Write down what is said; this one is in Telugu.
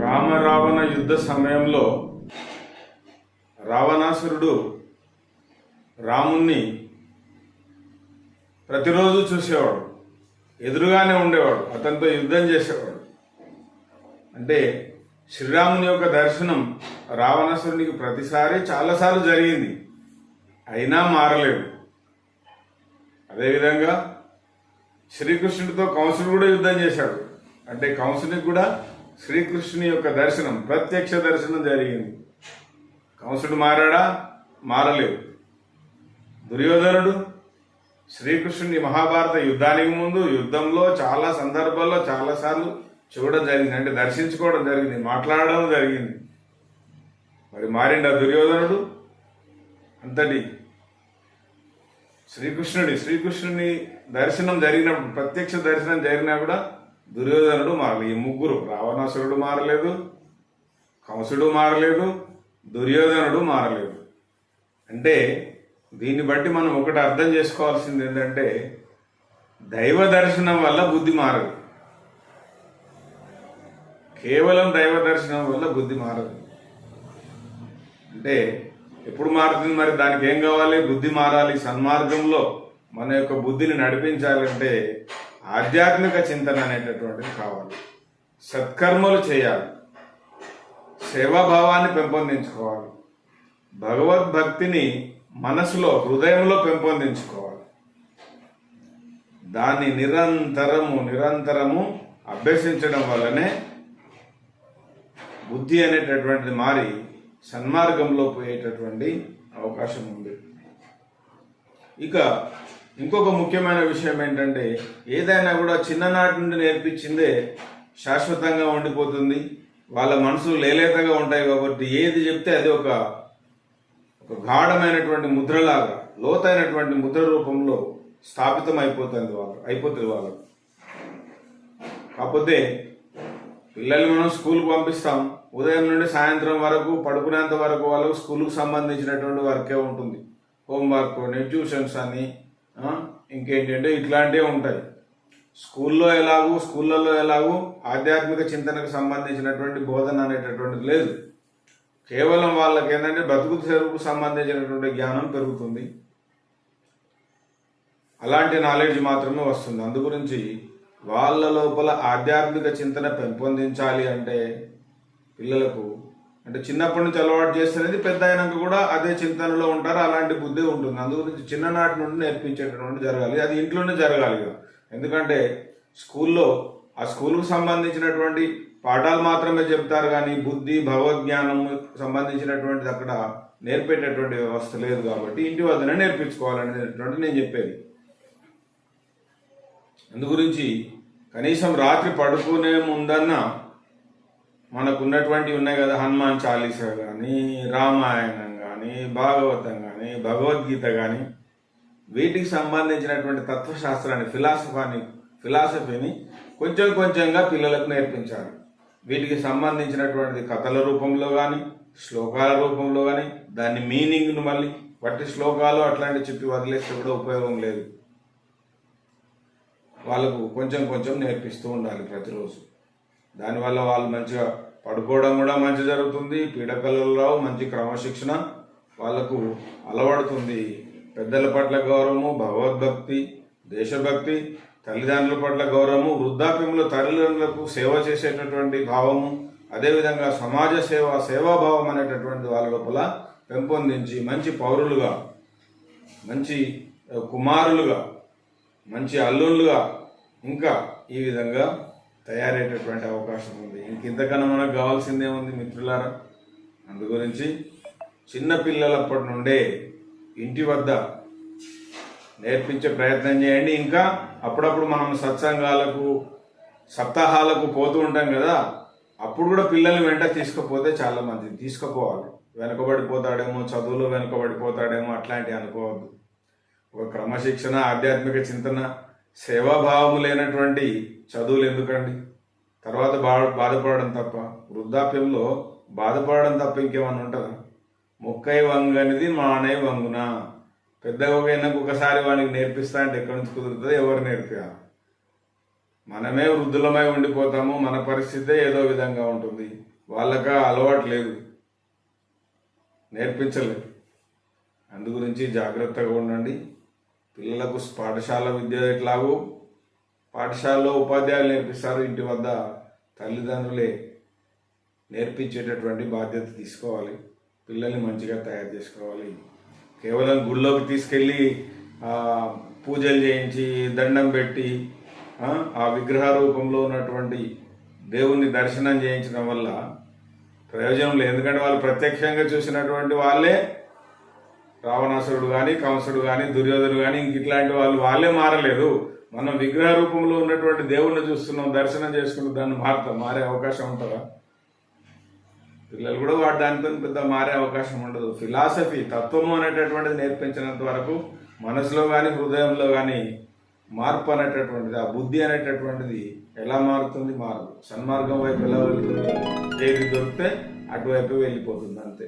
రామరావణ యుద్ధ సమయంలో రావణాసురుడు రాముణ్ణి ప్రతిరోజు చూసేవాడు, ఎదురుగానే ఉండేవాడు, అతనితో యుద్ధం చేసేవాడు. అంటే శ్రీరాముని యొక్క దర్శనం రావణాసురునికి ప్రతిసారి చాలాసార్లు జరిగింది, అయినా మారలేడు. అదేవిధంగా శ్రీకృష్ణుడితో కంసుడు కూడా యుద్ధం చేశాడు. అంటే కంసునికి కూడా శ్రీకృష్ణుని యొక్క దర్శనం, ప్రత్యక్ష దర్శనం జరిగింది. కంసుడు మారాడా? మారలేదు. దుర్యోధనుడు శ్రీకృష్ణుని మహాభారత యుద్ధానికి ముందు యుద్ధంలో చాలా సందర్భాల్లో చాలాసార్లు చూడడం జరిగింది, అంటే దర్శించుకోవడం జరిగింది, మాట్లాడడం జరిగింది. మరి మారిండా దుర్యోధనుడు? అంతటి శ్రీకృష్ణుని దర్శనం జరిగినప్పుడు, ప్రత్యక్ష దర్శనం జరిగినా కూడా దుర్యోధనుడు మారలేదు. ఈ ముగ్గురు, రావణాసురుడు మారలేదు, కంసుడు మారలేదు, దుర్యోధనుడు మారలేదు. అంటే దీన్ని బట్టి మనం ఒకటి అర్థం చేసుకోవాల్సింది ఏంటంటే, దైవ దర్శనం వల్ల బుద్ధి మారదు. కేవలం దైవ దర్శనం వల్ల బుద్ధి మారదు. అంటే ఎప్పుడు మారుతుంది? మరి దానికి ఏం కావాలి? బుద్ధి మారాలి. సన్మార్గంలో మన యొక్క బుద్ధిని నడిపించాలంటే ఆధ్యాత్మిక చింతన అనేటటువంటిది కావాలి. సత్కర్మలు చేయాలి, సేవాభావాన్ని పెంపొందించుకోవాలి, భగవద్భక్తిని మనసులో, హృదయంలో పెంపొందించుకోవాలి. దాన్ని నిరంతరము అభ్యసించడం వల్లనే బుద్ధి అనేటటువంటిది మారి సన్మార్గంలో పోయేటటువంటి అవకాశం ఉంది. ఇక ఇంకొక ముఖ్యమైన విషయం ఏంటంటే, ఏదైనా కూడా చిన్ననాటి నుండి నేర్పించిందే శాశ్వతంగా ఉండిపోతుంది. వాళ్ళ మనసులు లేలేతగా ఉంటాయి కాబట్టి ఏది చెప్తే అది ఒక గాఢమైనటువంటి ముద్రలాగా, లోతైనటువంటి ముద్ర రూపంలో స్థాపితం అయిపోతుంది వాళ్ళకు. కాకపోతే పిల్లల్ని మనం స్కూల్కి పంపిస్తాం, ఉదయం నుండి సాయంత్రం వరకు పడుకునేంత వరకు వాళ్ళకు స్కూల్కి సంబంధించినటువంటి వర్కే ఉంటుంది. హోంవర్క్ అని, ట్యూషన్స్ అని, ఇంకేంటంటే ఇట్లాంటివి ఉంటాయి. స్కూళ్ళల్లో ఎలాగూ ఆధ్యాత్మిక చింతనకు సంబంధించినటువంటి బోధన అనేటటువంటిది లేదు. కేవలం వాళ్ళకి ఏంటంటే బ్రతుకు తెరువుకు సంబంధించినటువంటి జ్ఞానం పెరుగుతుంది, అలాంటి నాలెడ్జ్ మాత్రమే వస్తుంది. అందుగురించి వాళ్ళ లోపల ఆధ్యాత్మిక చింతన పెంపొందించాలి అంటే పిల్లలకు, అంటే చిన్నప్పటి నుంచి అలవాటు చేస్తున్నది పెద్ద అయినాక కూడా అదే చింతనలో ఉంటారు, అలాంటి బుద్ధి ఉంటుంది. అందుగురించి చిన్ననాటి నుండి నేర్పించేటటువంటి జరగాలి. అది ఇంట్లోనే జరగాలి. ఎందుకంటే స్కూల్లో ఆ స్కూల్కు సంబంధించినటువంటి పాఠాలు మాత్రమే చెప్తారు, కానీ బుద్ధి, భగవద్జ్ఞానం సంబంధించినటువంటిది అక్కడ నేర్పేటటువంటి వ్యవస్థ లేదు. కాబట్టి ఇంటి వద్దనే నేర్పించుకోవాలనేటువంటి నేను చెప్పేది. అందుగురించి కనీసం రాత్రి పడుకునే ముందన్న మనకున్నటువంటివి ఉన్నాయి కదా, హనుమాన్ చాలీసా కానీ, రామాయణం కానీ, భాగవతం కానీ, భగవద్గీత కానీ, వీటికి సంబంధించినటువంటి తత్వశాస్త్రాన్ని, ఫిలాసఫీని కొంచెంగా పిల్లలకు నేర్పించాలి. వీటికి సంబంధించినటువంటి కథల రూపంలో కానీ, శ్లోకాల రూపంలో కానీ, దాని మీనింగ్ను మళ్ళీ వట్టి శ్లోకాలు అట్లాంటి చెప్పి వదిలేస్తే కూడా ఉపయోగం లేదు. వాళ్ళకు కొంచెం నేర్పిస్తూ ఉండాలి ప్రతిరోజు. దానివల్ల వాళ్ళు మంచిగా పడుకోవడం కూడా మంచి జరుగుతుంది, పీడకలలో మంచి క్రమశిక్షణ వాళ్ళకు అలవడుతుంది. పెద్దల పట్ల గౌరవము, భగవద్భక్తి, దేశభక్తి, తల్లిదండ్రుల పట్ల గౌరవము, వృద్ధాప్యంలో తల్లిదండ్రులకు సేవ చేసేటటువంటి భావము, అదేవిధంగా సమాజ సేవాభావం అనేటటువంటి వాళ్ళ లోపల పెంపొందించి మంచి పౌరులుగా, మంచి కుమారులుగా, మంచి అల్లుళ్ళుగా ఇంకా ఈ విధంగా తయారయ్యేటటువంటి అవకాశం ఉంది. ఇంతకన్నా మనకు కావాల్సిందేముంది మిత్రులారా? అందుగురించి చిన్నపిల్లలప్పటి నుండే ఇంటి వద్ద నేర్పించే ప్రయత్నం చేయండి. ఇంకా అప్పుడప్పుడు మనం సత్సంగాలకు, సప్తాహాలకు పోతూ ఉంటాం కదా, అప్పుడు కూడా పిల్లల్ని వెంట తీసుకుపోతే చాలా మంచిది. తీసుకుపోవాలి. వెనుకబడిపోతాడేమో, చదువులో వెనుకబడిపోతాడేమో అట్లాంటివి అనుకోవద్దు. ఒక క్రమశిక్షణ, ఆధ్యాత్మిక చింతన, సేవాభావము లేనటువంటి చదువులు ఎందుకండి? తర్వాత బాధపడడం తప్ప, వృద్ధాప్యంలో బాధపడడం తప్ప ఇంకేమన్నా ఉంటుందా? మొక్కై వంగనిది మానై వంగున. పెద్దగా ఒకసారి వానికి నేర్పిస్తా అంటే ఎక్కడి నుంచి కుదురుతుంది? ఎవరు నేర్పారు? మనమే వృద్ధులమై ఉండిపోతాము, మన పరిస్థితే ఏదో విధంగా ఉంటుంది. వాళ్ళకి అలవాటు లేదు, నేర్పించలేదు. అందు గురించి జాగ్రత్తగా ఉండండి. పిల్లలకు పాఠశాల విద్య ఎట్లాగో పాఠశాలలో ఉపాధ్యాయులు నేర్పిస్తారు, ఇంటి వద్ద తల్లిదండ్రులే నేర్పించేటటువంటి బాధ్యత తీసుకోవాలి. పిల్లల్ని మంచిగా తయారు చేసుకోవాలి. కేవలం గుళ్ళోకి తీసుకెళ్ళి పూజలు చేయించి దండం పెట్టి ఆ విగ్రహ రూపంలో ఉన్నటువంటి దేవుణ్ణి దర్శనం చేయించడం వల్ల ప్రయోజనం లేదు. ఎందుకంటే వాళ్ళు ప్రత్యక్షంగా చూసినటువంటి వాళ్ళే రావణాసురుడు కానీ, కంసుడు కానీ, దుర్యోధనుడు కానీ ఇంక ఇట్లాంటి వాళ్ళే మారలేదు. మనం విగ్రహ రూపంలో ఉన్నటువంటి దేవుణ్ణి చూస్తున్నాం, దర్శనం చేసుకున్న దాన్ని మారే అవకాశం ఉంటుందా? పిల్లలు కూడా దానితో పెద్ద మారే అవకాశం ఉండదు. ఫిలాసఫీ, తత్వము అనేటటువంటిది నేర్పించినంత వరకు మనసులో కానీ హృదయంలో కానీ మార్పు అనేటటువంటిది, ఆ బుద్ధి అనేటటువంటిది ఎలా మారుతుంది? మారదు. సన్మార్గం వైపు ఎలా వెళ్తుంది? ఏది దొరికితే అటువైపు వెళ్ళిపోతుంది, అంతే.